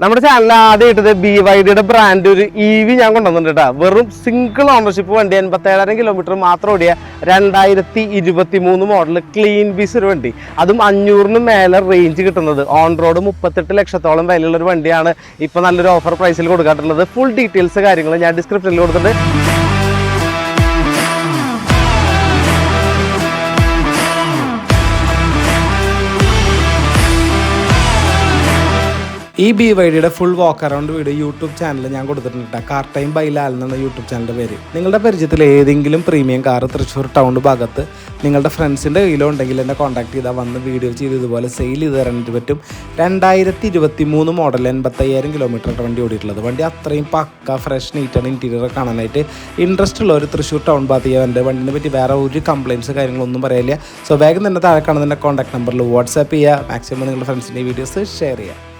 നമ്മുടെ ചാനലിൽ ആദ്യമായിട്ടത് BYD brand ഒരു EV ഞാൻ കൊണ്ടുവന്നിട്ടുണ്ട് കേട്ടോ. വെറും സിംഗിൾ ഓണർഷിപ്പ് വണ്ടി, 87,000 കിലോമീറ്റർ മാത്രം ഓടിയ 2023 മോഡൽ ക്ലീൻ ബീസ് ഒരു വണ്ടി, അതും 500 മേലെ റേഞ്ച് കിട്ടുന്നത്. ഓൺ റോഡ് 38 ലക്ഷത്തോളം വിലയുള്ള ഒരു വണ്ടിയാണ് ഇപ്പോൾ നല്ലൊരു ഓഫർ പ്രൈസിൽ കൊടുക്കാറുള്ളത്. ഫുൾ ഡീറ്റെയിൽസ് കാര്യങ്ങൾ ഞാൻ ഡിസ്ക്രിപ്ഷനിൽ കൊടുത്തിട്ടുണ്ട്. ഈ BYD ഫുൾ വാക്ക് അറൗണ്ട് വീഡിയോ യൂട്യൂബ് ചാനലിൽ ഞാൻ കൊടുത്തിട്ടുണ്ട്. കാർ ടൈം ബൈ ലാൽ എന്നാണ് യൂട്യൂബ് ചാനലിൻ്റെ പേര്. നിങ്ങളുടെ പരിചയത്തിൽ ഏതെങ്കിലും പ്രീമിയം കാർ തൃശ്ശൂർ ടൗൺ ഭാഗത്ത് നിങ്ങളുടെ ഫ്രണ്ട്സിൻ്റെ കയ്യിലോ ഉണ്ടെങ്കിൽ എന്നെ കോൺടാക്ട് ചെയ്താൽ വന്ന് വീഡിയോ ചെയ്ത് ഇതുപോലെ സെയിൽ ചെയ്ത് തരാനായിട്ട് പറ്റും. 2023 മോഡൽ 85,000 കിലോമീറ്റർ വണ്ടി ഓടിയിട്ടുള്ളത്. വണ്ടി അത്രയും പക്ക ഫ്രഷ് നീറ്റാണ്. ഇൻറ്റീരിയർ കാണാനായിട്ട് ഇൻട്രസ്റ്റ് ഉള്ള ഒരു തൃശ്ശൂർ ടൗൺ ഭാഗത്ത് എൻ്റെ വണ്ടിനെ പറ്റി വേറെ ഒരു കംപ്ലയിൻറ്റ്സ് കാര്യങ്ങളൊന്നും പറയില്ല. സോ വേഗം തന്നെ താഴെ കാണുന്ന കോൺടാക്ട് നമ്പറിൽ വാട്സാപ്പ് ചെയ്യുക. മാക്സിമം നിങ്ങളുടെ ഫ്രണ്ട്സിൻ്റെ വീഡിയോസ് ഷെയർ ചെയ്യുക.